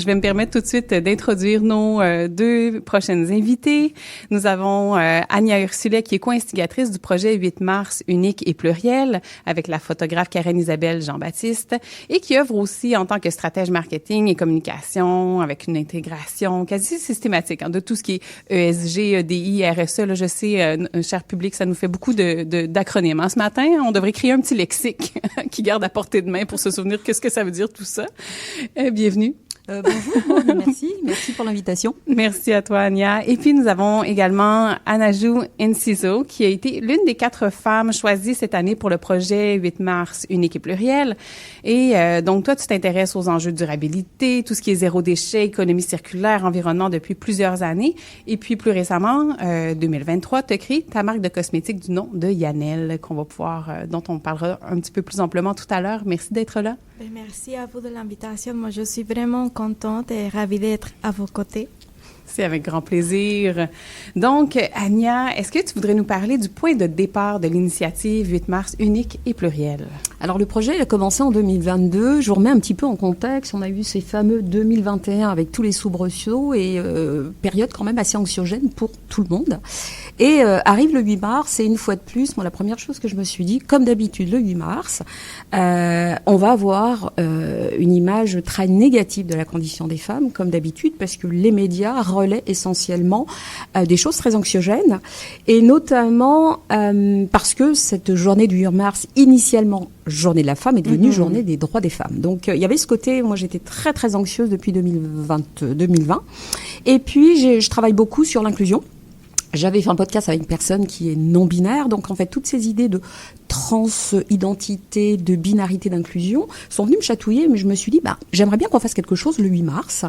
Je vais me permettre tout de suite d'introduire nos deux prochaines invitées. Nous avons Ania Ursulet, qui est co-instigatrice du projet 8 mars unique et pluriel avec la photographe Karen-Isabelle Jean-Baptiste et qui œuvre aussi en tant que stratège marketing et communication avec une intégration quasi systématique de tout ce qui est ESG, EDI, RSE. Là, je sais, cher public, ça nous fait beaucoup d'acronymes. Ce matin, on devrait créer un petit lexique qui garde à portée de main pour se souvenir qu'est-ce que ça veut dire tout ça. Bienvenue. Bonjour, merci pour l'invitation. Merci à toi, Ania. Et puis, nous avons également Anajou Nciso, qui a été l'une des 4 femmes choisies cette année pour le projet 8 mars unique et pluriel. Et donc, toi, tu t'intéresses aux enjeux de durabilité, tout ce qui est zéro déchet, économie circulaire, environnement depuis plusieurs années. Et puis, plus récemment, 2023, tu as créé ta marque de cosmétiques du nom de Yannelle, dont on parlera un petit peu plus amplement tout à l'heure. Merci d'être là. Merci à vous de l'invitation. Moi, je suis vraiment contente et ravie d'être à vos côtés. C'est avec grand plaisir. Donc, Ania, est-ce que tu voudrais nous parler du point de départ de l'initiative 8 mars unique et pluriel? Alors, le projet, il a commencé en 2022. Je vous remets un petit peu en contexte. On a eu ces fameux 2021 avec tous les soubresauts et période quand même assez anxiogène pour tout le monde. Et arrive le 8 mars et une fois de plus, moi, la première chose que je me suis dit, comme d'habitude, le 8 mars, on va avoir une image très négative de la condition des femmes, comme d'habitude, parce que les médias relaient essentiellement des choses très anxiogènes, et notamment parce que cette journée du 8 mars, initialement journée de la femme, est devenue journée des droits des femmes. Donc il y avait ce côté, moi j'étais très très anxieuse depuis 2020, et puis je travaille beaucoup sur l'inclusion. J'avais fait un podcast avec une personne qui est non-binaire, donc en fait toutes ces idées de transidentité, de binarité, d'inclusion sont venues me chatouiller, mais je me suis dit, j'aimerais bien qu'on fasse quelque chose le 8 mars,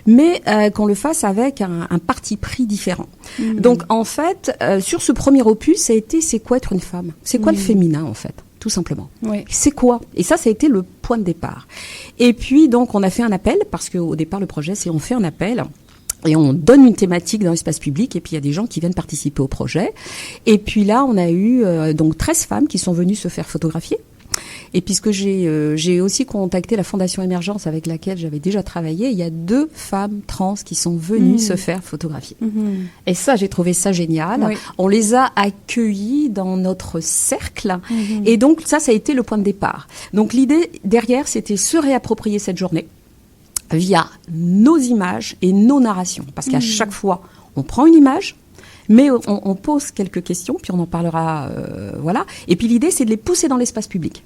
mais qu'on le fasse avec un parti pris différent. Donc en fait, sur ce premier opus, ça a été, c'est quoi être une femme? C'est quoi le féminin en fait? Tout simplement. Oui. C'est quoi? Et ça a été le point de départ. Et puis donc on a fait un appel, parce qu'au départ le projet c'est on fait un appel, et on donne une thématique dans l'espace public, et puis il y a des gens qui viennent participer au projet. Et puis là, on a eu donc 13 femmes qui sont venues se faire photographier. Et puisque j'ai aussi contacté la Fondation Émergence avec laquelle j'avais déjà travaillé, il y a 2 femmes trans qui sont venues se faire photographier. Et ça, j'ai trouvé ça génial. Oui. On les a accueillies dans notre cercle. Et donc ça a été le point de départ. Donc l'idée derrière, c'était se réapproprier cette journée via nos images et nos narrations. Parce qu'à chaque fois, on prend une image, mais on pose quelques questions, puis on en parlera, voilà. Et puis l'idée, c'est de les pousser dans l'espace public.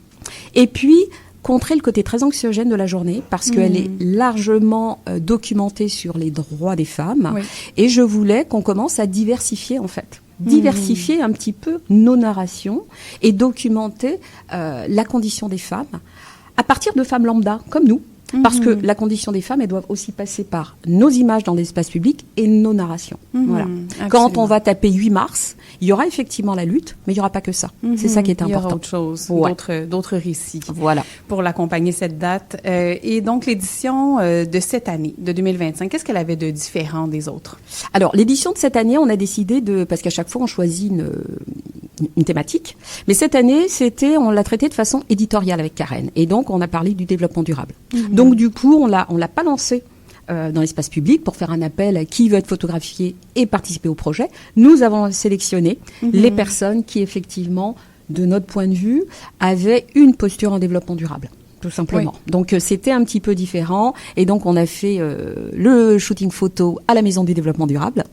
Et puis, contrer le côté très anxiogène de la journée, parce qu'elle est largement documentée sur les droits des femmes. Oui. Et je voulais qu'on commence à diversifier, en fait. Diversifier un petit peu nos narrations et documenter la condition des femmes à partir de femmes lambda, comme nous. Parce que la condition des femmes, elles doivent aussi passer par nos images dans l'espace public et nos narrations. Voilà. Quand on va taper 8 mars, il y aura effectivement la lutte, mais il n'y aura pas que ça. C'est ça qui est important. Il y aura autre chose, d'autres récits pour l'accompagner cette date. Et donc, l'édition de cette année, de 2025, qu'est-ce qu'elle avait de différent des autres? Alors, l'édition de cette année, on a décidé parce qu'à chaque fois, on choisit une thématique. Mais cette année, on l'a traité de façon éditoriale avec Karen. Et donc, on a parlé du développement durable. Donc, du coup, on l'a pas lancé dans l'espace public pour faire un appel à qui veut être photographié et participer au projet. Nous avons sélectionné les personnes qui, effectivement, de notre point de vue, avaient une posture en développement durable. Tout simplement. Oui. Donc, c'était un petit peu différent. Et donc, on a fait le shooting photo à la Maison du Développement Durable.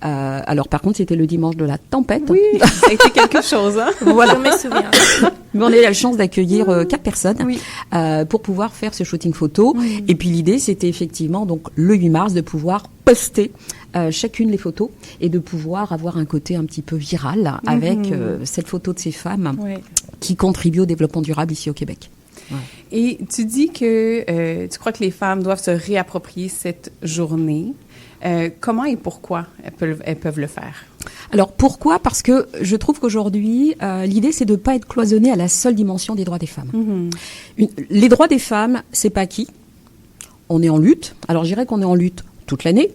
Alors, par contre, c'était le dimanche de la tempête. Oui, ça a été quelque chose. Hein? Voilà. Je me souviens. Mais on a eu la chance d'accueillir 4 personnes pour pouvoir faire ce shooting photo. Oui. Et puis, l'idée, c'était effectivement, donc, le 8 mars, de pouvoir poster chacune les photos et de pouvoir avoir un côté un petit peu viral avec cette photo de ces femmes qui contribuent au développement durable ici au Québec. Ouais. Et tu dis que tu crois que les femmes doivent se réapproprier cette journée. Comment et pourquoi elles peuvent le faire? Alors pourquoi? Parce que je trouve qu'aujourd'hui, l'idée c'est de ne pas être cloisonné à la seule dimension des droits des femmes. Les droits des femmes, c'est pas acquis. On est en lutte. Alors je dirais qu'on est en lutte toute l'année.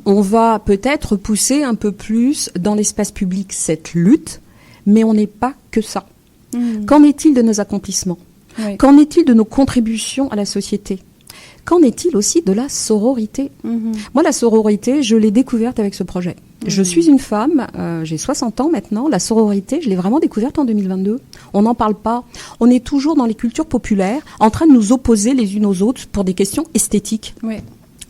On va peut-être pousser un peu plus dans l'espace public cette lutte, mais on n'est pas que ça. Qu'en est-il de nos accomplissements? Qu'en est-il de nos contributions à la société? qu'en est-il aussi de la sororité ? Moi, la sororité, je l'ai découverte avec ce projet. Je suis une femme, j'ai 60 ans maintenant. La sororité, je l'ai vraiment découverte en 2022. On n'en parle pas. On est toujours dans les cultures populaires, en train de nous opposer les unes aux autres pour des questions esthétiques. Oui.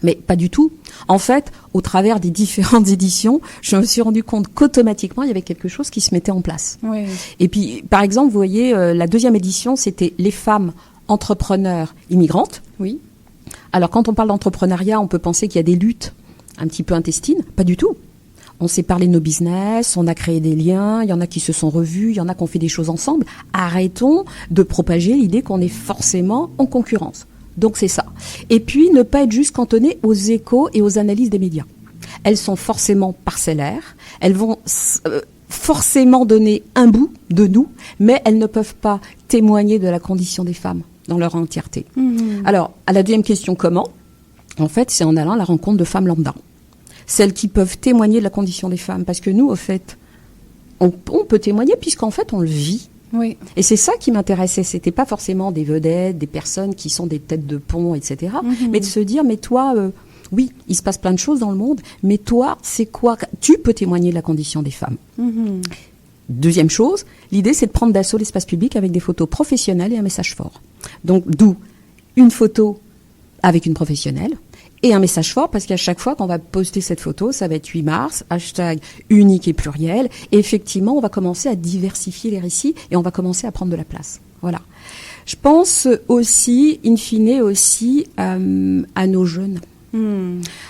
Mais pas du tout. En fait, au travers des différentes éditions, je me suis rendu compte qu'automatiquement, il y avait quelque chose qui se mettait en place. Oui. Et puis, par exemple, vous voyez, la deuxième édition, c'était les femmes entrepreneurs immigrantes. Oui. Alors, quand on parle d'entrepreneuriat, on peut penser qu'il y a des luttes un petit peu intestines. Pas du tout. On s'est parlé de nos business, on a créé des liens, il y en a qui se sont revus, il y en a qui ont fait des choses ensemble. Arrêtons de propager l'idée qu'on est forcément en concurrence. Donc c'est ça. Et puis ne pas être juste cantonné aux échos et aux analyses des médias. Elles sont forcément parcellaires, elles vont forcément donner un bout de nous, mais elles ne peuvent pas témoigner de la condition des femmes dans leur entièreté. Alors, à la deuxième question, comment ? En fait, c'est en allant à la rencontre de femmes lambda. Celles qui peuvent témoigner de la condition des femmes. Parce que nous, au fait, on peut témoigner puisqu'en fait, on le vit. Oui. Et c'est ça qui m'intéressait. C'était pas forcément des vedettes, des personnes qui sont des têtes de pont, etc. Mais de se dire, mais toi, oui, il se passe plein de choses dans le monde, mais toi, c'est quoi ? Tu peux témoigner de la condition des femmes. Deuxième chose, l'idée, c'est de prendre d'assaut l'espace public avec des photos professionnelles et un message fort. Donc, d'où une photo avec une professionnelle et un message fort, parce qu'à chaque fois qu'on va poster cette photo, ça va être 8 mars, hashtag unique et pluriel, et effectivement, on va commencer à diversifier les récits et on va commencer à prendre de la place. Voilà. Je pense aussi, in fine, aussi à nos jeunes.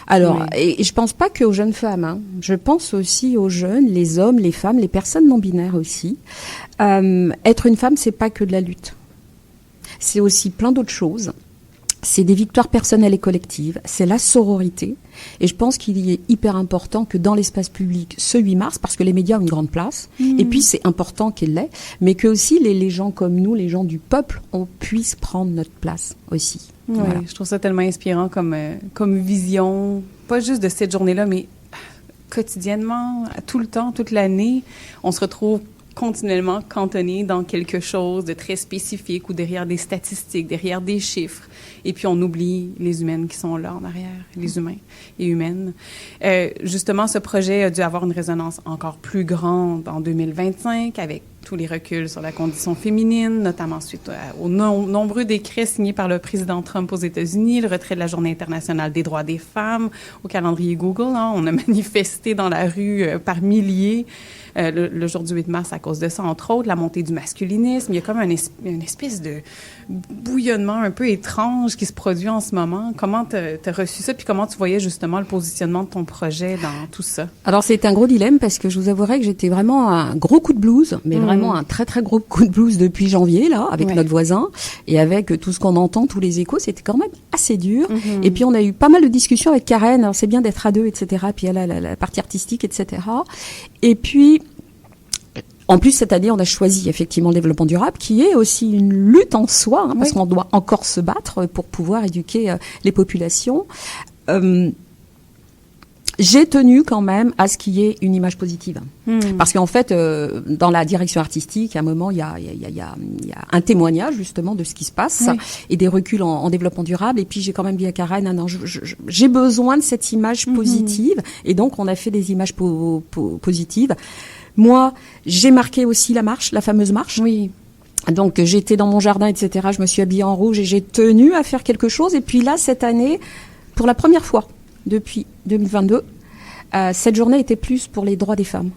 Alors, et je pense pas qu'aux jeunes femmes, hein. Je pense aussi aux jeunes, les hommes, les femmes, les personnes non binaires aussi. Être une femme, c'est pas que de la lutte. C'est aussi plein d'autres choses. C'est des victoires personnelles et collectives, c'est la sororité. Et je pense qu'il est hyper important que dans l'espace public, ce 8 mars, parce que les médias ont une grande place, et puis c'est important qu'il l'ait, mais que aussi les gens comme nous, les gens du peuple, on puisse prendre notre place aussi. Oui, voilà. Je trouve ça tellement inspirant comme vision, pas juste de cette journée-là, mais quotidiennement, tout le temps, toute l'année, on se retrouve continuellement cantonné dans quelque chose de très spécifique ou derrière des statistiques, derrière des chiffres. Et puis, on oublie les humaines qui sont là en arrière, les humains et humaines. Justement, ce projet a dû avoir une résonance encore plus grande en 2025 avec tous les reculs sur la condition féminine, notamment suite aux nombreux décrets signés par le président Trump aux États-Unis, le retrait de la Journée internationale des droits des femmes au calendrier Google. Hein, on a manifesté dans la rue par milliers le jour du 8 mars à cause de ça, entre autres, la montée du masculinisme. Il y a comme une espèce de bouillonnement un peu étrange qui se produit en ce moment. Comment t'as reçu ça, puis comment tu voyais justement le positionnement de ton projet dans tout ça? Alors, c'est un gros dilemme parce que je vous avouerai que j'étais vraiment un gros coup de blues, mais vraiment un très, très gros coup de blues depuis janvier, là, avec notre voisin, et avec tout ce qu'on entend, tous les échos, c'était quand même assez dur. Et puis, on a eu pas mal de discussions avec Karen. Alors, c'est bien d'être à deux, etc. Puis, elle a la partie artistique, etc. Et puis, en plus, cette année, on a choisi effectivement le développement durable, qui est aussi une lutte en soi, hein, parce qu'on doit encore se battre pour pouvoir éduquer les populations. J'ai tenu quand même à ce qu'il y ait une image positive. Parce qu'en fait, dans la direction artistique, à un moment, il y a un témoignage justement de ce qui se passe et des reculs en développement durable. Et puis, j'ai quand même dit à Karen, non, j'ai besoin de cette image positive. Et donc, on a fait des images positives. Moi, j'ai marqué aussi la marche, la fameuse marche. Oui. Donc, j'étais dans mon jardin, etc. Je me suis habillée en rouge et j'ai tenu à faire quelque chose. Et puis là, cette année, pour la première fois depuis 2022, cette journée était plus pour les droits des femmes.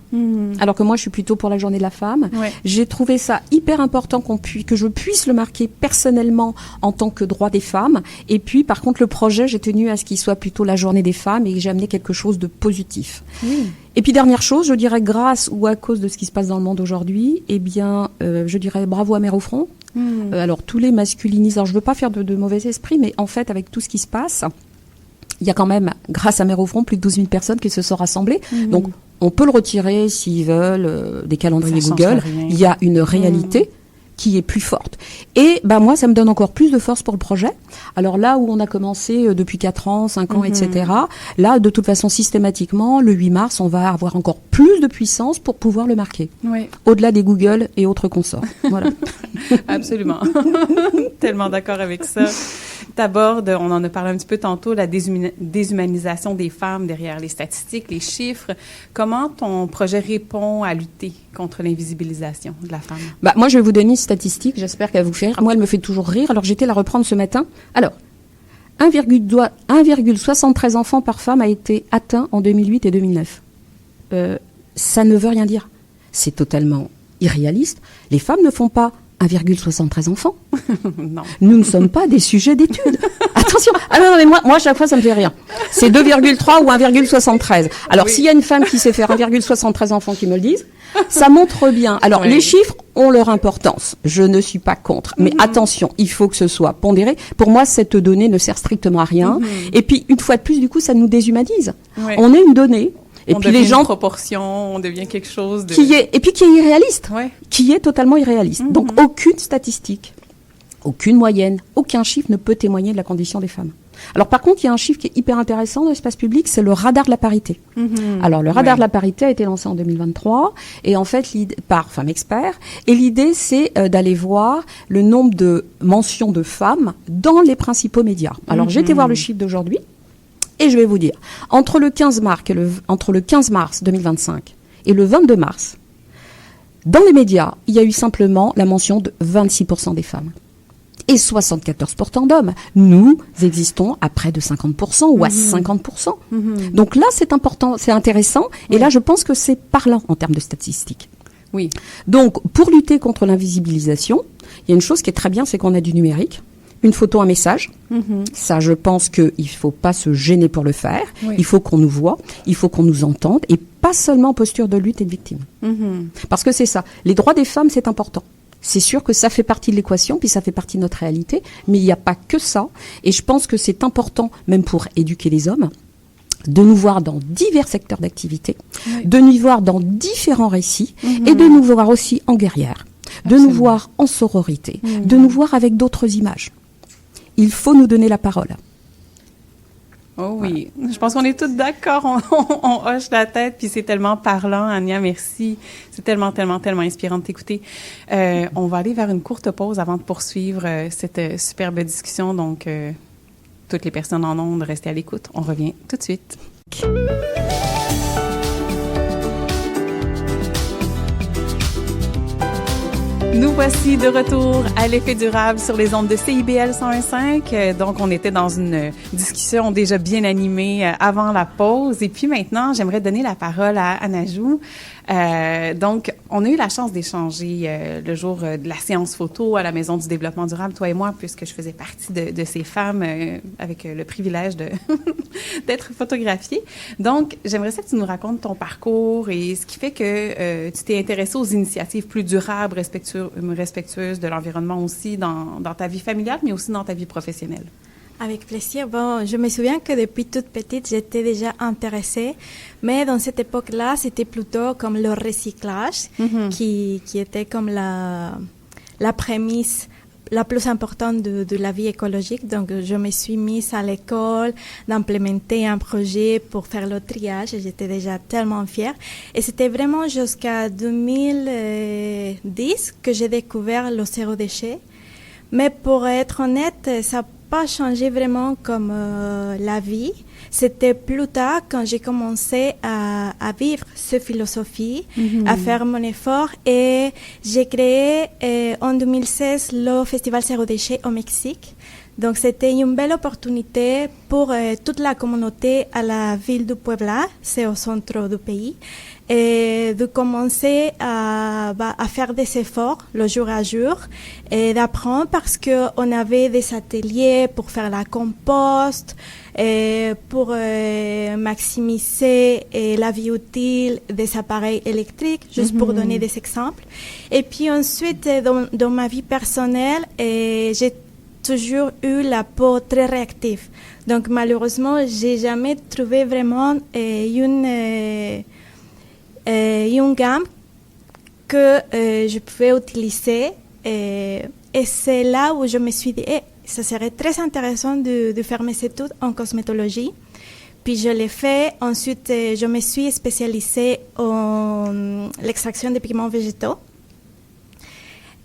Alors que moi, je suis plutôt pour la journée de la femme. J'ai trouvé ça hyper important que je puisse le marquer personnellement en tant que droit des femmes. Et puis, par contre, le projet, j'ai tenu à ce qu'il soit plutôt la journée des femmes et que j'ai amené quelque chose de positif. Et puis, dernière chose, je dirais grâce ou à cause de ce qui se passe dans le monde aujourd'hui, eh bien, je dirais bravo à Mère au front. Alors, tous les masculinistes, alors je veux pas faire de mauvais esprit, mais en fait, avec tout ce qui se passe, il y a quand même, grâce à Mère au front, plus de 12 000 personnes qui se sont rassemblées. Donc, on peut le retirer s'ils veulent, des calendriers Google. Il y a une réalité qui est plus forte. Et moi, ça me donne encore plus de force pour le projet. Alors là où on a commencé depuis 4 ans, 5 ans, etc., là, de toute façon, systématiquement, le 8 mars, on va avoir encore plus plus de puissance pour pouvoir le marquer. Oui. Au-delà des Google et autres consorts. Voilà. Absolument. Tellement d'accord avec ça. T'abordes, on en a parlé un petit peu tantôt, la déshumanisation des femmes derrière les statistiques, les chiffres. Comment ton projet répond à lutter contre l'invisibilisation de la femme? Moi, je vais vous donner une statistique, j'espère qu'elle vous fait rire. Moi, elle me fait toujours rire, alors j'étais la reprendre ce matin. Alors, 1,73 enfants par femme a été atteint en 2008 et 2009. Ça ne veut rien dire. C'est totalement irréaliste. Les femmes ne font pas 1,73 enfants. Non. Nous ne sommes pas des sujets d'études. Attention. Ah non, mais moi, à chaque fois, ça me fait rire. C'est 2,3 ou 1,73. Alors, Oui. s'il y a une femme qui sait faire 1,73 enfants qui me le dise, ça montre bien. Alors, Oui. les chiffres ont leur importance. Je ne suis pas contre. Mais attention, il faut que ce soit pondéré. Pour moi, cette donnée ne sert strictement à rien. Et puis, une fois de plus, du coup, ça nous déshumanise. Oui. On est une donnée. Et on puis devient les gens une proportion, on devient quelque chose de... qui est irréaliste. Ouais. Qui est totalement irréaliste. Donc, aucune statistique, aucune moyenne, aucun chiffre ne peut témoigner de la condition des femmes. Alors, par contre, il y a un chiffre qui est hyper intéressant dans l'espace public, c'est le radar de la parité. Alors, le radar de la parité a été lancé en 2023, et en fait, par Femmes Experts, et l'idée, c'est d'aller voir le nombre de mentions de femmes dans les principaux médias. Alors, j'ai été voir le chiffre d'aujourd'hui, et je vais vous dire, entre le 15 mars 2025 et le 22 mars, dans les médias, il y a eu simplement la mention de 26% des femmes et 74% d'hommes. Nous existons à près de 50% ou à 50%. Donc là, c'est important, c'est intéressant. Et là, je pense que c'est parlant en termes de statistiques. Oui. Donc, pour lutter contre l'invisibilisation, il y a une chose qui est très bien, c'est qu'on a du numérique. Une photo, un message. Ça, je pense qu'il ne faut pas se gêner pour le faire. Oui. Il faut qu'on nous voit, il faut qu'on nous entende, et pas seulement en posture de lutte et de victime. Parce que c'est ça. Les droits des femmes, c'est important. C'est sûr que ça fait partie de l'équation, puis ça fait partie de notre réalité, mais il n'y a pas que ça. Et je pense que c'est important, même pour éduquer les hommes, de nous voir dans divers secteurs d'activité, de nous voir dans différents récits, et de nous voir aussi en guerrière, de nous voir en sororité, de nous voir avec d'autres images. Il faut nous donner la parole. Oh oui, je pense qu'on est tous d'accord, on hoche la tête, puis c'est tellement parlant, Ania, merci. C'est tellement inspirant de t'écouter. On va aller vers une courte pause avant de poursuivre cette superbe discussion, donc toutes les personnes en ondes, restez à l'écoute. On revient tout de suite. Nous voici de retour à l'effet durable sur les ondes de CIBL 101.5. Donc, on était dans une discussion déjà bien animée avant la pause. Et puis maintenant, j'aimerais donner la parole à Anajou. Donc, on a eu la chance d'échanger le jour de la séance photo à la Maison du développement durable, toi et moi, puisque je faisais partie de ces femmes avec le privilège de d'être photographiée. Donc, j'aimerais ça que tu nous racontes ton parcours et ce qui fait que tu t'es intéressée aux initiatives plus durables, respectueuses de l'environnement aussi dans ta vie familiale, mais aussi dans ta vie professionnelle. Avec plaisir. Bon, je me souviens que depuis toute petite, j'étais déjà intéressée, mais dans cette époque-là, c'était plutôt comme le recyclage qui était comme la prémisse la plus importante de la vie écologique. Donc, je me suis mise à l'école d'implémenter un projet pour faire le triage et j'étais déjà tellement fière. Et c'était vraiment jusqu'à 2010 que j'ai découvert le zéro déchet. Mais pour être honnête, ça n'a pas changé vraiment comme la vie. C'était plus tard quand j'ai commencé à vivre cette philosophie, à faire mon effort et j'ai créé en 2016 le Festival Zéro Déchet au Mexique. Donc c'était une belle opportunité pour toute la communauté à la ville de Puebla, c'est au centre du pays, et de commencer à faire des efforts le jour à jour et d'apprendre parce qu'on avait des ateliers pour faire la compost, et pour maximiser la vie utile des appareils électriques, juste pour donner des exemples. Et puis ensuite, dans ma vie personnelle, j'ai toujours eu la peau très réactive. Donc malheureusement, j'ai jamais trouvé vraiment une gamme que je pouvais utiliser. Et c'est là où je me suis dit, ça serait très intéressant de faire mes études en cosmétologie, puis je l'ai fait. Ensuite, je me suis spécialisée en l'extraction des pigments végétaux.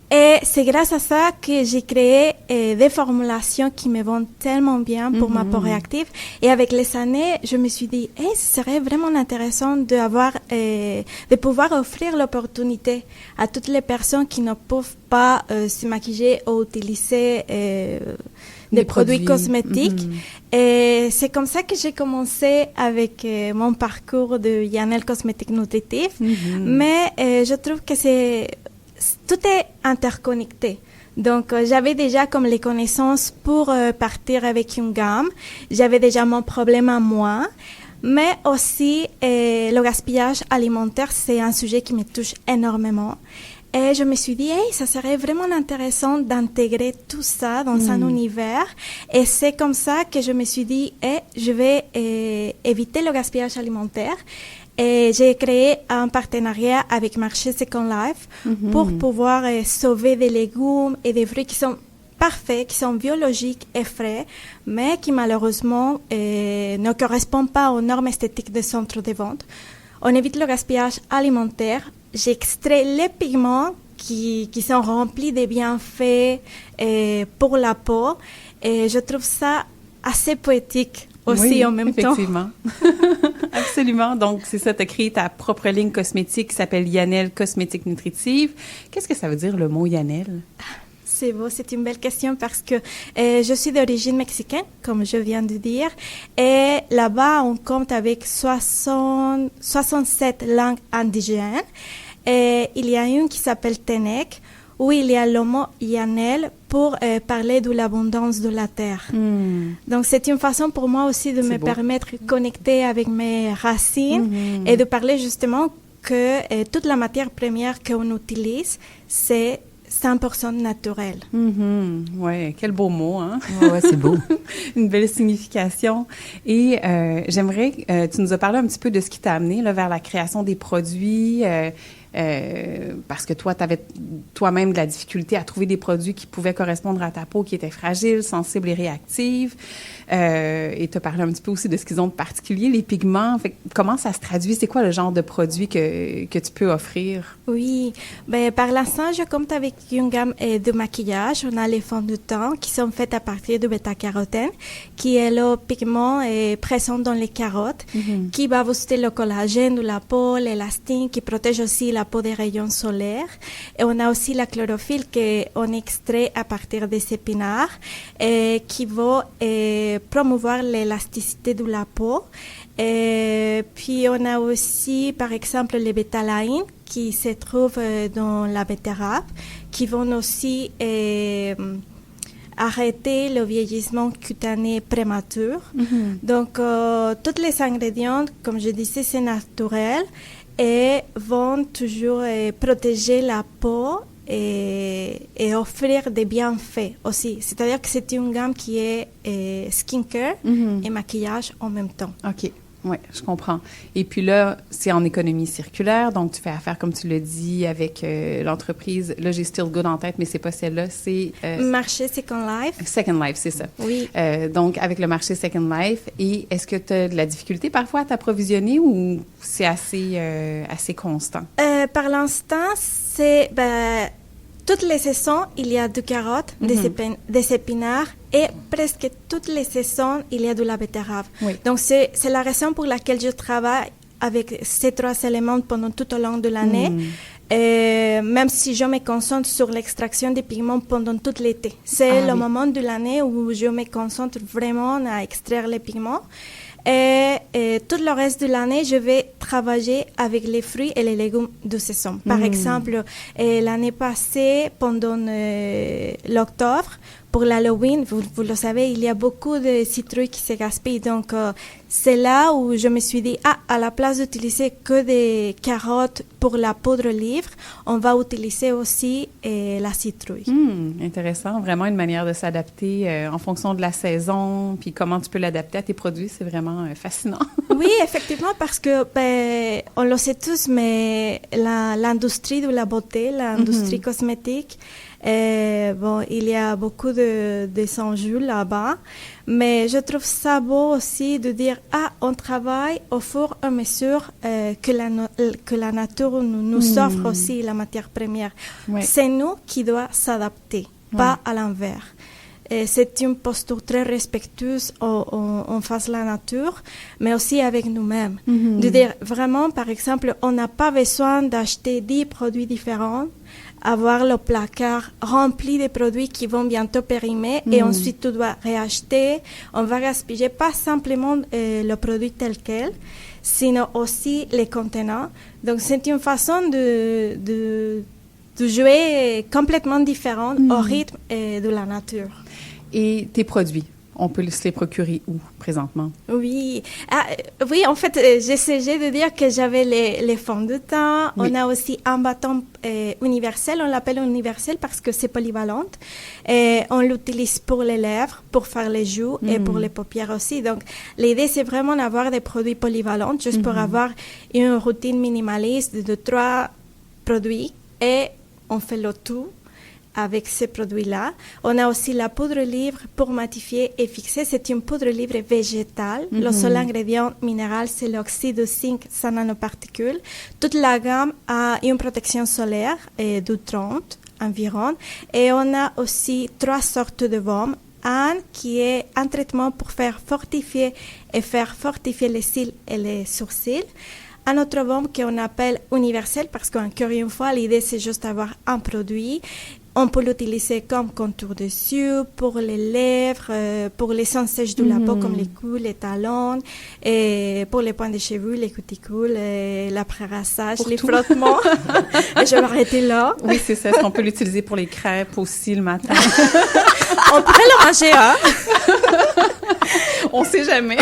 Et c'est grâce à ça que j'ai créé des formulations qui me vont tellement bien pour ma peau réactive. Et avec les années, je me suis dit, ce serait vraiment intéressant de pouvoir offrir l'opportunité à toutes les personnes qui ne peuvent pas se maquiller ou utiliser des produits cosmétiques. Et c'est comme ça que j'ai commencé avec mon parcours de Yanel Cosmétique Nutritive. Mais je trouve que tout est interconnecté. Donc, j'avais déjà comme les connaissances pour partir avec une gamme. J'avais déjà mon problème à moi. Mais aussi, le gaspillage alimentaire, c'est un sujet qui me touche énormément. Et je me suis dit, ça serait vraiment intéressant d'intégrer tout ça dans un univers. Et c'est comme ça que je me suis dit, je vais éviter le gaspillage alimentaire. Et j'ai créé un partenariat avec Marché Second Life pour pouvoir sauver des légumes et des fruits qui sont parfaits, qui sont biologiques et frais, mais qui malheureusement ne correspondent pas aux normes esthétiques des centres de vente. On évite le gaspillage alimentaire. J'extrais les pigments qui sont remplis de bienfaits pour la peau. Et je trouve ça assez poétique aussi en même temps. Effectivement. Absolument. Donc, c'est ça, tu as créé ta propre ligne cosmétique qui s'appelle Yanel Cosmétique Nutritive. Qu'est-ce que ça veut dire le mot Yanel? C'est beau, c'est une belle question parce que je suis d'origine mexicaine, comme je viens de dire, et là-bas, on compte avec 67 langues indigènes. Et il y a une qui s'appelle Tenec, où il y a le mot Yanel pour parler de l'abondance de la terre. Donc, c'est une façon pour moi aussi de me permettre de connecter avec mes racines et de parler justement que toute la matière première qu'on utilise, c'est 100% naturel. Ouais, quel beau mot, hein? Ouais, c'est beau. Une belle signification. Et j'aimerais, tu nous as parlé un petit peu de ce qui t'a amené là, vers la création des produits, parce que toi, tu avais toi-même de la difficulté à trouver des produits qui pouvaient correspondre à ta peau, qui était fragile, sensible et réactive. Et tu as parlé un petit peu aussi de ce qu'ils ont de particulier, les pigments. Fait, comment ça se traduit? C'est quoi le genre de produit que tu peux offrir? Oui, par l'instant, je compte avec une gamme de maquillage. On a les fonds de teint qui sont faits à partir du bêta-carotène, qui est le pigment présent dans les carottes, qui va booster le collagène de la peau, l'élastine, qui protège aussi la peau des rayons solaires. Et on a aussi la chlorophylle qu'on extrait à partir des épinards, qui va promouvoir l'élasticité de la peau. Et puis on a aussi par exemple les bétalaïnes qui se trouvent dans la betterave, qui vont aussi arrêter le vieillissement cutané prématuré. Donc tous les ingrédients, comme je disais, c'est naturel et vont toujours protéger la peau et offrir des bienfaits aussi. C'est-à-dire que c'est une gamme qui est skincare et maquillage en même temps. OK. Oui, je comprends. Et puis là, c'est en économie circulaire, donc tu fais affaire, comme tu l'as dit, avec l'entreprise. Là, j'ai Still Good en tête, mais c'est pas celle-là, c'est... Marché Second Life. Second Life, c'est ça. Oui. Donc, avec le marché Second Life. Et est-ce que tu as de la difficulté parfois à t'approvisionner ou c'est assez constant? Par l'instant, c'est... toutes les saisons, il y a du carotte, des épinards et presque toutes les saisons, il y a de la betterave. Oui. Donc, c'est la raison pour laquelle je travaille avec ces trois éléments pendant tout au long de l'année, même si je me concentre sur l'extraction des pigments pendant tout l'été. C'est le moment de l'année où je me concentre vraiment à extraire les pigments. Et tout le reste de l'année, je vais travailler avec les fruits et les légumes de saison. Par exemple, l'année passée, pendant l'octobre, pour l'Halloween, vous le savez, il y a beaucoup de citrouilles qui se gaspillent. Donc, c'est là où je me suis dit, à la place d'utiliser que des carottes pour la poudre livre, on va utiliser aussi la citrouille. Intéressant. Vraiment une manière de s'adapter en fonction de la saison, puis comment tu peux l'adapter à tes produits. C'est vraiment fascinant. Oui, effectivement, parce que, on le sait tous, mais l'industrie de la beauté, l'industrie cosmétique, il y a beaucoup de enjeux là-bas, Mais je trouve ça beau aussi de dire, on travaille au fur et à mesure que la nature nous offre aussi la matière première. Ouais. C'est nous qui doit s'adapter, pas à l'envers. Et c'est une posture très respectueuse en face de la nature, mais aussi avec nous-mêmes. De dire, vraiment, par exemple, on n'a pas besoin d'acheter 10 produits différents, avoir le placard rempli de produits qui vont bientôt périmer et ensuite tu dois réacheter. On va gaspiller pas simplement le produit tel quel, sinon aussi les contenants. Donc c'est une façon de jouer complètement différente au rythme de la nature. Et tes produits, on peut se les procurer où présentement? Oui, oui, en fait, j'essayais de dire que j'avais les fonds de teint. Oui. On a aussi un bâton universel. On l'appelle universel parce que c'est polyvalente. Et on l'utilise pour les lèvres, pour faire les joues et pour les paupières aussi. Donc, l'idée, c'est vraiment d'avoir des produits polyvalents, juste pour avoir une routine minimaliste de 3 produits. Et on fait le tout avec ces produits-là. On a aussi la poudre livre pour matifier et fixer. C'est une poudre livre végétale. Le seul ingrédient minéral, c'est l'oxyde de zinc sans nanoparticules. Toute la gamme a une protection solaire de 30 environ. Et on a aussi 3 sortes de baumes. Un qui est un traitement pour faire fortifier les cils et les sourcils. Un autre baume qu'on appelle universel parce qu'encore une fois, l'idée c'est juste d'avoir un produit. On peut l'utiliser comme contour de yeux, pour les lèvres, pour les zones sèches de la peau comme les coudes, les talons, et pour les points de cheveux, les cuticules, l'après-rassage, les frottements. Et je vais m'arrêter là. Oui, c'est ça. Est-ce qu'on peut l'utiliser pour les crêpes aussi le matin? On pourrait le manger, hein? On sait jamais.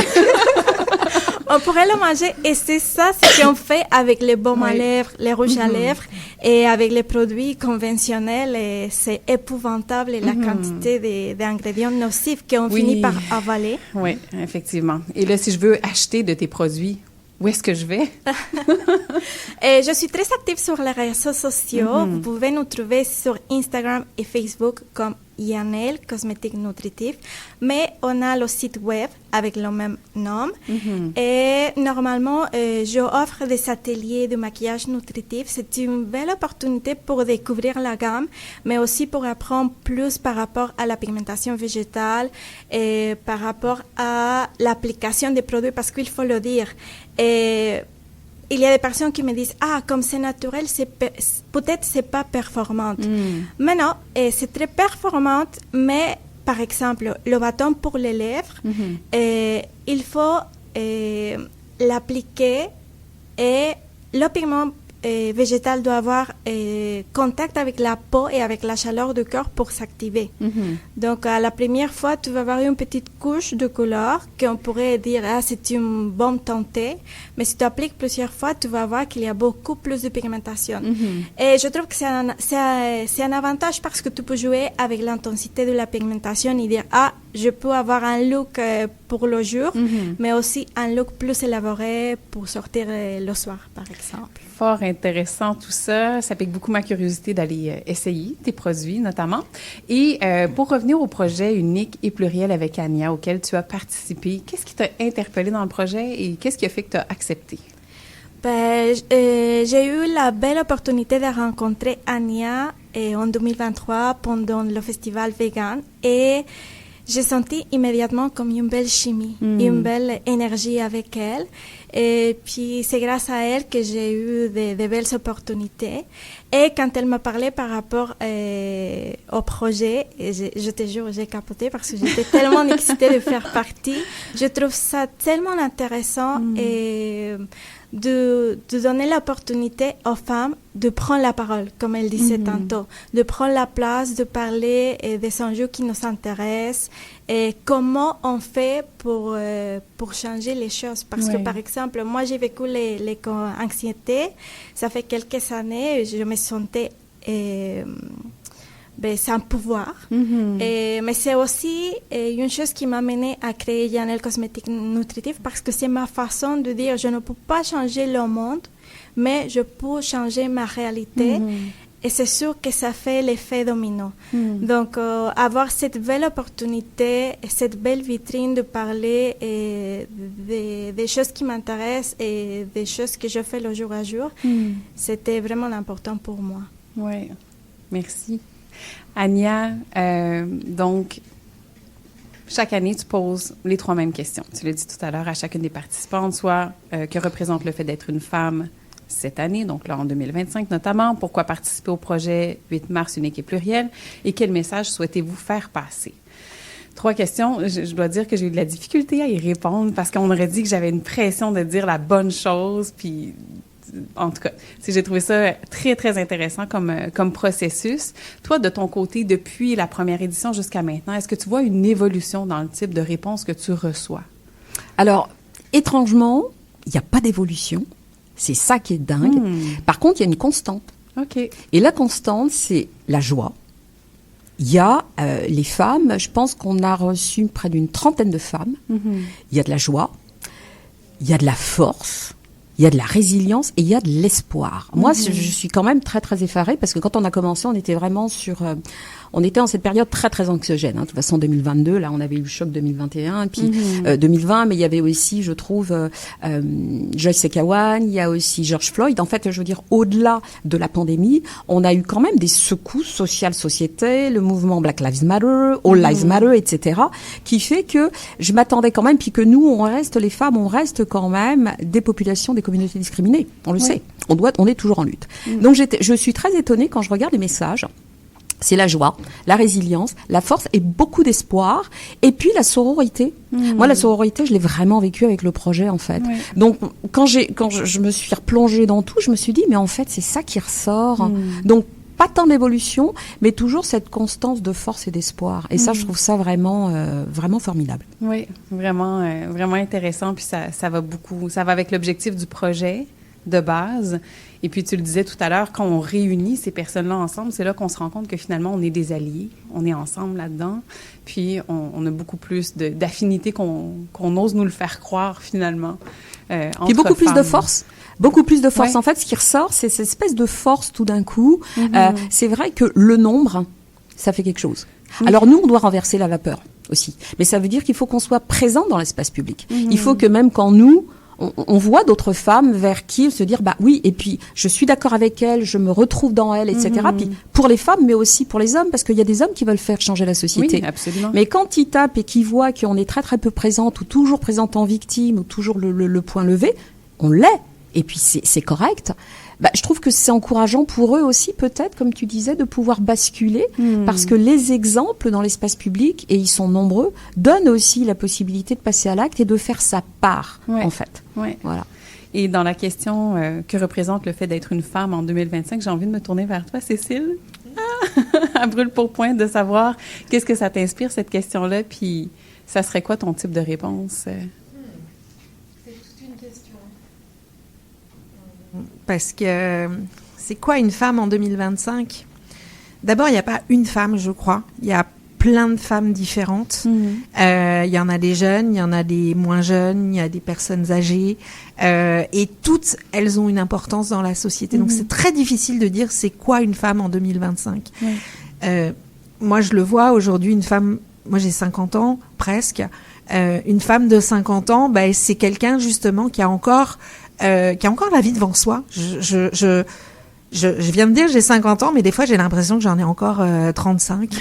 On pourrait le manger et c'est ça ce qu'on fait avec les baumes à lèvres, les rouges à lèvres et avec les produits conventionnels. Et c'est épouvantable la quantité d'ingrédients nocifs qu'on finit par avaler. Oui, effectivement. Et là, si je veux acheter de tes produits, où est-ce que je vais? Et je suis très active sur les réseaux sociaux. Vous pouvez nous trouver sur Instagram et Facebook comme Yanel Cosmétique Nutritif, mais on a le site web avec le même nom. Et normalement, je offre des ateliers de maquillage nutritif. C'est une belle opportunité pour découvrir la gamme, mais aussi pour apprendre plus par rapport à la pigmentation végétale et par rapport à l'application des produits, parce qu'il faut le dire. Et il y a des personnes qui me disent comme c'est naturel, peut-être c'est pas performante. Mais non, c'est très performante, mais par exemple, le bâton pour les lèvres, il faut l'appliquer et le pigment végétal doit avoir contact avec la peau et avec la chaleur du corps pour s'activer. Donc, à la première fois, tu vas avoir une petite couche de couleur qu'on pourrait dire, c'est une bombe teintée. Mais si tu appliques plusieurs fois, tu vas voir qu'il y a beaucoup plus de pigmentation. Et je trouve que c'est un avantage parce que tu peux jouer avec l'intensité de la pigmentation et dire, je peux avoir un look pour le jour, mais aussi un look plus élaboré pour sortir le soir, par exemple. Fort intéressant tout ça. Ça pique beaucoup ma curiosité d'aller essayer tes produits, notamment. Et pour revenir au projet unique et pluriel avec Ania, auquel tu as participé, qu'est-ce qui t'a interpellé dans le projet et qu'est-ce qui a fait que tu as accepté? J'ai eu la belle opportunité de rencontrer Ania en 2023 pendant le festival vegan et j'ai senti immédiatement comme une belle chimie, une belle énergie avec elle. Et puis, c'est grâce à elle que j'ai eu de belles opportunités. Et quand elle m'a parlé par rapport au projet, je te jure, j'ai capoté parce que j'étais tellement excitée de faire partie. Je trouve ça tellement intéressant et de donner l'opportunité aux femmes de prendre la parole, comme elle disait tantôt, de prendre la place, de parler des enjeux qui nous intéressent et comment on fait pour changer les choses. Parce que, par exemple, moi, j'ai vécu les anxiétés. Ça fait quelques années, je me sentais sans pouvoir. Mais c'est aussi une chose qui m'a menée à créer Yanel Cosmétique Nutritif parce que c'est ma façon de dire je ne peux pas changer le monde, mais je peux changer ma réalité et c'est sûr que ça fait l'effet domino. Donc, avoir cette belle opportunité, cette belle vitrine de parler des choses qui m'intéressent et des choses que je fais le jour à jour, c'était vraiment important pour moi. Oui, merci. Anya, donc, chaque année, tu poses les 3 mêmes questions. Tu l'as dit tout à l'heure à chacune des participantes, soit que représente le fait d'être une femme cette année, donc là en 2025 notamment, pourquoi participer au projet 8 mars unique et pluriel, et quel message souhaitez-vous faire passer? 3 questions. Je dois dire que j'ai eu de la difficulté à y répondre parce qu'on aurait dit que j'avais une pression de dire la bonne chose, puis en tout cas, j'ai trouvé ça très, très intéressant comme processus. Toi, de ton côté, depuis la première édition jusqu'à maintenant, est-ce que tu vois une évolution dans le type de réponse que tu reçois? Alors, étrangement, il n'y a pas d'évolution. C'est ça qui est dingue. Par contre, il y a une constante. OK. Et la constante, c'est la joie. Il y a les femmes, je pense qu'on a reçu près d'une 30aine de femmes. Il y a de la joie, il y a de la force, il y a de la résilience et il y a de l'espoir. Moi, je suis quand même très, très effarée parce que quand on a commencé, on était vraiment on était en cette période très, très anxiogène. De toute façon, 2022, là, on avait eu le choc 2021, et puis 2020, mais il y avait aussi, je trouve, Joyce Sekawan, il y a aussi George Floyd. En fait, je veux dire, au-delà de la pandémie, on a eu quand même des secousses sociales, société, le mouvement Black Lives Matter, All Lives Matter, etc., qui fait que je m'attendais quand même, puis que nous, les femmes, on reste quand même des populations, des communautés discriminées. On le sait. On est toujours en lutte. Donc, je suis très étonnée quand je regarde les messages. C'est la joie, la résilience, la force et beaucoup d'espoir. Et puis la sororité. Moi, la sororité, je l'ai vraiment vécue avec le projet, en fait. Ouais. Donc, quand je me suis replongée dans tout, je me suis dit, mais en fait, c'est ça qui ressort. Donc, pas tant d'évolution, mais toujours cette constance de force et d'espoir. Et ça, je trouve ça vraiment, vraiment formidable. Oui, vraiment, vraiment intéressant. Puis ça va beaucoup, ça va avec l'objectif du projet de base. Et puis, tu le disais tout à l'heure, quand on réunit ces personnes-là ensemble, c'est là qu'on se rend compte que finalement, on est des alliés, on est ensemble là-dedans, puis on a beaucoup plus d'affinités qu'on ose nous le faire croire, finalement. Puis beaucoup plus de force. Beaucoup plus de force. Ouais. En fait, ce qui ressort, c'est cette espèce de force tout d'un coup. C'est vrai que le nombre, ça fait quelque chose. Alors nous, on doit renverser la vapeur aussi. Mais ça veut dire qu'il faut qu'on soit présent dans l'espace public. Il faut que même quand nous... On voit d'autres femmes vers qui se dire bah oui, et puis je suis d'accord avec elles, je me retrouve dans elles, etc. Puis pour les femmes, mais aussi pour les hommes, parce qu'il y a des hommes qui veulent faire changer la société. Oui, absolument. Mais quand ils tapent et qu'ils voient qu'on est très très peu présente ou toujours présente en victime ou toujours le point levé, on l'est. Et puis c'est correct. Bah, je trouve que c'est encourageant pour eux aussi, peut-être, comme tu disais, de pouvoir basculer, parce que les exemples dans l'espace public, et ils sont nombreux, donnent aussi la possibilité de passer à l'acte et de faire sa part, en fait. Ouais. Voilà. Et dans la question que représente le fait d'être une femme en 2025, j'ai envie de me tourner vers toi, Cécile. À brûle pour point de savoir qu'est-ce que ça t'inspire, cette question-là, puis ça serait quoi ton type de réponse? Parce que c'est quoi une femme en 2025? D'abord, il n'y a pas une femme, je crois. Il y a plein de femmes différentes. Il y en a des jeunes, il y en a des moins jeunes, il y a des personnes âgées. Et toutes, elles ont une importance dans la société. Donc, c'est très difficile de dire c'est quoi une femme en 2025. Moi, je le vois aujourd'hui, une femme... Moi, j'ai 50 ans, presque. Une femme de 50 ans, bah, c'est quelqu'un, justement, qui a encore la vie devant soi. Je viens de dire j'ai 50 ans, mais des fois j'ai l'impression que j'en ai encore 35.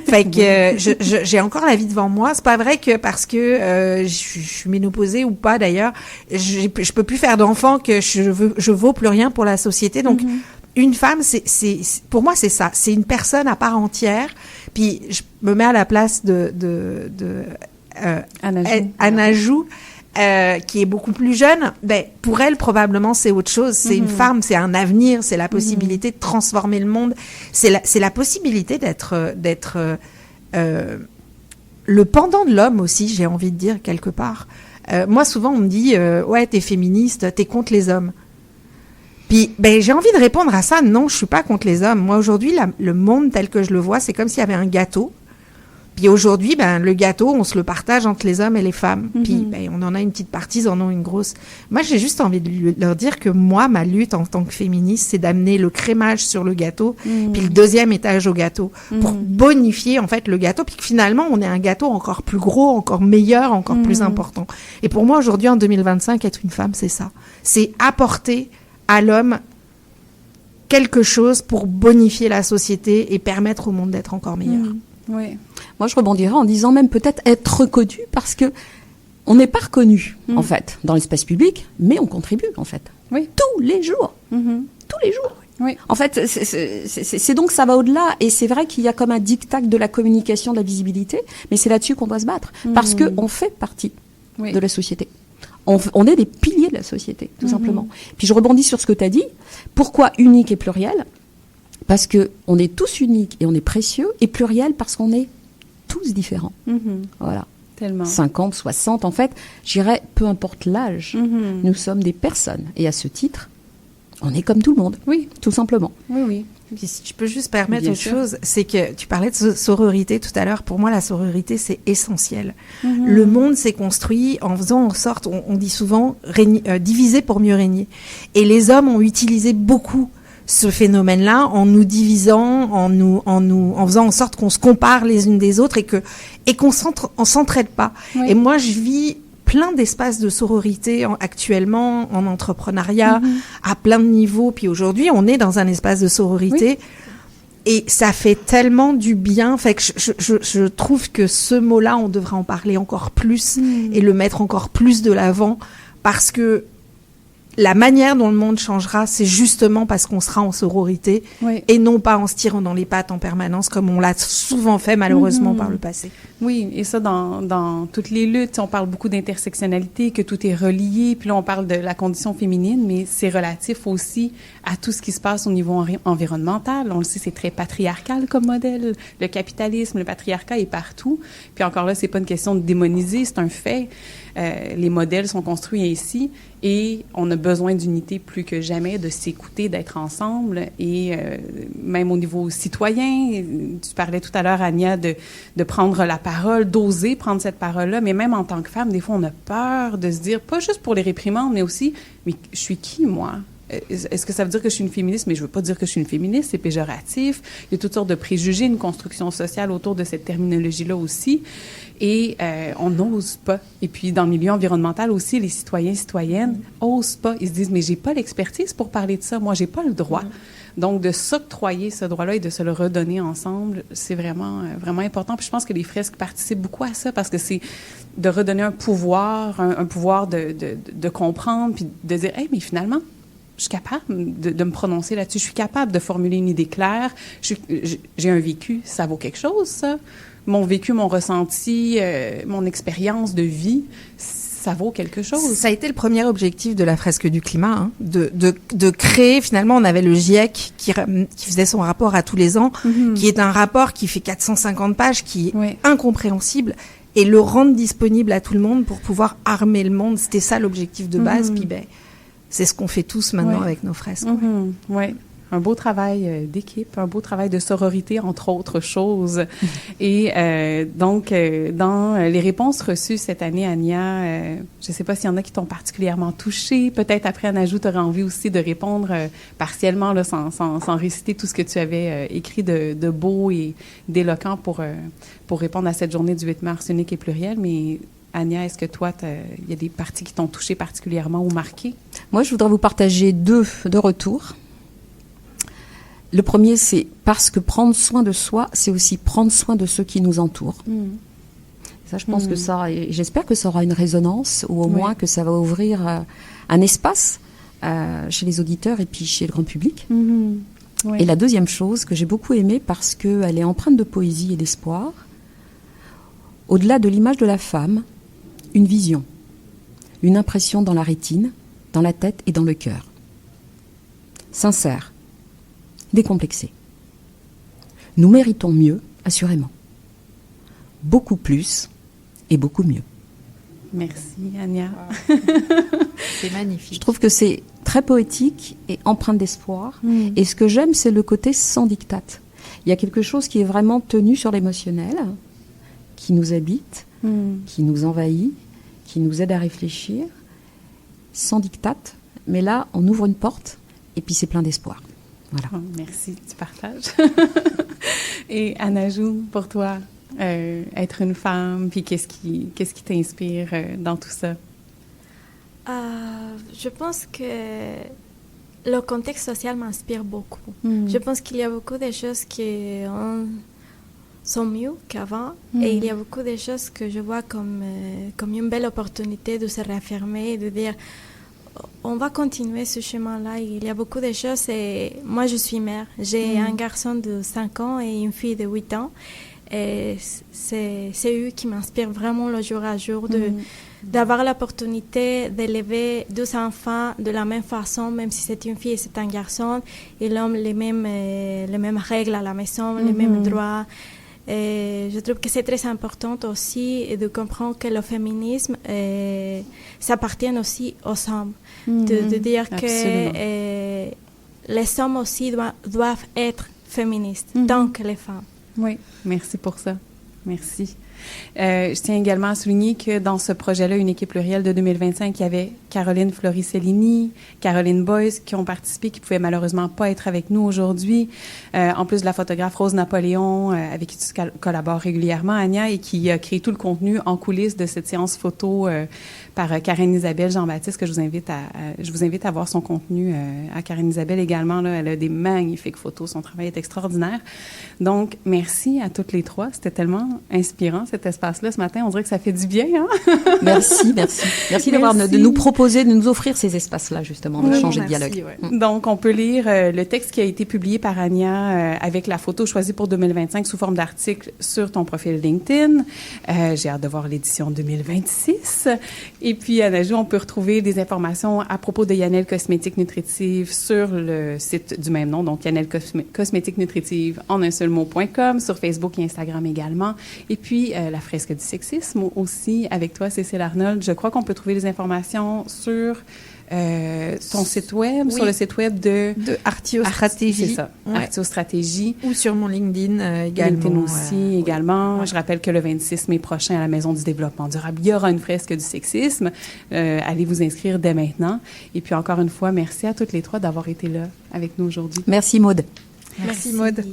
Fait que j'ai encore la vie devant moi. C'est pas vrai que parce que je suis ménopausée ou pas d'ailleurs, je peux plus faire d'enfants, que je vaux plus rien pour la société. Donc une femme, c'est pour moi c'est ça. C'est une personne à part entière. Puis je me mets à la place de Anna Jou. Qui est beaucoup plus jeune, ben, pour elle, probablement, c'est autre chose. C'est une femme, c'est un avenir, c'est la possibilité de transformer le monde. C'est la possibilité d'être le pendant de l'homme aussi, j'ai envie de dire, quelque part. Moi, souvent, on me dit, ouais, t'es féministe, t'es contre les hommes. Puis, ben, j'ai envie de répondre à ça. Non, je suis pas contre les hommes. Moi, aujourd'hui, le monde tel que je le vois, c'est comme s'il y avait un gâteau. Puis aujourd'hui, le gâteau, on se le partage entre les hommes et les femmes. Puis on en a une petite partie, ils en ont une grosse. Moi, j'ai juste envie de leur dire que moi, ma lutte en tant que féministe, c'est d'amener le crémage sur le gâteau, puis le deuxième étage au gâteau, pour bonifier en fait le gâteau, puis que finalement, on ait un gâteau encore plus gros, encore meilleur, encore plus important. Et pour moi, aujourd'hui, en 2025, être une femme, c'est ça. C'est apporter à l'homme quelque chose pour bonifier la société et permettre au monde d'être encore meilleur. Oui. Moi, je rebondirais en disant même peut-être être reconnu, parce que on n'est pas reconnu, en fait, dans l'espace public, mais on contribue, en fait. Oui. Tous les jours. Tous les jours. Oui. En fait, c'est donc ça va au-delà, et c'est vrai qu'il y a comme un diktat de la communication, de la visibilité, mais c'est là-dessus qu'on doit se battre, parce qu'on fait partie de la société. On est des piliers de la société, tout simplement. Puis je rebondis sur ce que tu as dit. Pourquoi unique et pluriel ? Parce que on est tous uniques et on est précieux, et pluriel parce qu'on est tous différents. Voilà. Tellement. 50, 60, en fait, j'irais, peu importe l'âge, nous sommes des personnes. Et à ce titre, on est comme tout le monde. Oui. Tout simplement. Oui, oui. Puis si je peux juste permettre Bien autre sûr. chose, c'est que tu parlais de sororité tout à l'heure. Pour moi, la sororité, c'est essentiel. Le monde s'est construit en faisant en sorte, on dit souvent, diviser pour mieux régner. Et les hommes ont utilisé beaucoup ce phénomène-là en nous divisant, en faisant en sorte qu'on se compare les unes des autres et qu'on s'entraide pas. Oui. Et moi, je vis plein d'espaces de sororité actuellement en entrepreneuriat à plein de niveaux. Puis aujourd'hui, on est dans un espace de sororité. Et ça fait tellement du bien. Fait que je trouve que ce mot-là, on devrait en parler encore plus et le mettre encore plus de l'avant, parce que la manière dont le monde changera, c'est justement parce qu'on sera en sororité et non pas en se tirant dans les pattes en permanence, comme on l'a souvent fait malheureusement par le passé. Oui, et ça, dans toutes les luttes, on parle beaucoup d'intersectionnalité, que tout est relié, puis là, on parle de la condition féminine, mais c'est relatif aussi à tout ce qui se passe au niveau environnemental. On le sait, c'est très patriarcal comme modèle. Le capitalisme, le patriarcat est partout. Puis encore là, c'est pas une question de démoniser, c'est un fait. Les modèles sont construits ainsi et on a besoin d'unité plus que jamais, de s'écouter, d'être ensemble et même au niveau citoyen, tu parlais tout à l'heure, Ania, de prendre la parole, d'oser prendre cette parole-là, mais même en tant que femme, des fois, on a peur de se dire, pas juste pour les réprimandes, mais aussi, mais je suis qui, moi? Est-ce que ça veut dire que je suis une féministe? Mais je veux pas dire que je suis une féministe, c'est péjoratif. Il y a toutes sortes de préjugés, une construction sociale autour de cette terminologie-là aussi. Et on n'ose pas. Et puis, dans le milieu environnemental aussi, les citoyens, citoyennes osent pas. Ils se disent, mais j'ai pas l'expertise pour parler de ça. Moi, j'ai pas le droit. Donc, de s'octroyer ce droit-là et de se le redonner ensemble, c'est vraiment, vraiment important. Puis je pense que les fresques participent beaucoup à ça parce que c'est de redonner un pouvoir, un pouvoir de comprendre puis de dire, hey, mais finalement, je suis capable de me prononcer là-dessus. Je suis capable de formuler une idée claire. J'ai un vécu. Ça vaut quelque chose, ça. Mon vécu, mon ressenti, mon expérience de vie, ça vaut quelque chose. Ça a été le premier objectif de la fresque du climat, de créer, finalement, on avait le GIEC qui faisait son rapport à tous les ans, qui est un rapport qui fait 450 pages, qui est incompréhensible, et le rendre disponible à tout le monde pour pouvoir armer le monde. C'était ça l'objectif de base, puis c'est ce qu'on fait tous maintenant avec nos fresques. Oui. Un beau travail d'équipe, un beau travail de sororité, entre autres choses. Et donc, dans les réponses reçues cette année, Ania, je ne sais pas s'il y en a qui t'ont particulièrement touchée. Peut-être après, Anajou, tu aurais envie aussi de répondre partiellement, là, sans réciter tout ce que tu avais écrit de beau et d'éloquent pour répondre à cette journée du 8 mars unique et pluriel. Mais Ania, est-ce que toi, il y a des parties qui t'ont touchée particulièrement ou marquée? Moi, je voudrais vous partager deux retours. Le premier, c'est parce que prendre soin de soi, c'est aussi prendre soin de ceux qui nous entourent. Ça, je pense que ça, et j'espère que ça aura une résonance, ou au moins que ça va ouvrir un espace chez les auditeurs et puis chez le grand public. Et la deuxième chose que j'ai beaucoup aimée, parce qu'elle est empreinte de poésie et d'espoir, au-delà de l'image de la femme, une vision, une impression dans la rétine, dans la tête et dans le cœur. Sincère, décomplexé. Nous méritons mieux, assurément. Beaucoup plus et beaucoup mieux. Merci, Ania. Wow. C'est magnifique. Je trouve que c'est très poétique et empreint d'espoir. Et ce que j'aime, c'est le côté sans diktat. Il y a quelque chose qui est vraiment tenu sur l'émotionnel, qui nous habite, qui nous envahit, qui nous aide à réfléchir, sans diktat. Mais là, on ouvre une porte et puis c'est plein d'espoir. Voilà. Oh, merci du partage. Et Anajou, pour toi, être une femme, puis qu'est-ce qui t'inspire dans tout ça? Je pense que le contexte social m'inspire beaucoup. Je pense qu'il y a beaucoup de choses qui sont mieux qu'avant et il y a beaucoup de choses que je vois comme une belle opportunité de se réaffirmer et de dire on va continuer ce chemin-là. Il y a beaucoup de choses et moi je suis mère. J'ai un garçon de 5 ans et une fille de 8 ans et c'est eux qui m'inspirent vraiment le jour à jour d'avoir l'opportunité d'élever 2 enfants de la même façon, même si c'est une fille et c'est un garçon. Ils ont les mêmes règles à la maison, les mêmes droits. Et je trouve que c'est très important aussi de comprendre que le féminisme, ça appartient aussi aux hommes. De dire que les hommes aussi doivent être féministes, tant que les femmes. Oui, merci pour ça. Merci. Je tiens également à souligner que dans ce projet-là, une équipe plurielle de 2025, il y avait Caroline Floricellini, Caroline Boyce qui ont participé, qui pouvaient malheureusement pas être avec nous aujourd'hui. En plus de la photographe Rose Napoléon, avec qui tu collabores régulièrement, Anya, et qui a créé tout le contenu en coulisses de cette séance photo par Karen Isabelle Jean-Baptiste, que je vous invite à voir son contenu à Karen Isabelle également. Là, elle a des magnifiques photos, son travail est extraordinaire. Donc, merci à toutes les trois. C'était tellement inspirant, cet espace-là, ce matin. On dirait que ça fait du bien, hein? Merci. Merci de nous proposer, de nous offrir ces espaces-là, justement, de changer de dialogue. Ouais. Donc, on peut lire le texte qui a été publié par Anya avec la photo choisie pour 2025 sous forme d'article sur ton profil LinkedIn. J'ai hâte de voir l'édition 2026. Et puis, Anajou, on peut retrouver des informations à propos de Yannelle Cosmétique Nutritive sur le site du même nom, donc Yannelle Cosmétique Nutritive en un seul mot.com, sur Facebook et Instagram également. Et puis, la fresque du sexisme aussi, avec toi, Cécile Arnold. Je crois qu'on peut trouver des informations sur ton site web, sur le site web de Artiostratégie. C'est ça, Artiostratégie. Ou sur mon LinkedIn également. LinkedIn aussi, également. Ouais. Je rappelle que le 26 mai prochain, à la Maison du développement durable, il y aura une fresque du sexisme. Allez vous inscrire dès maintenant. Et puis, encore une fois, merci à toutes les trois d'avoir été là avec nous aujourd'hui. Merci, Maude. Merci Maude.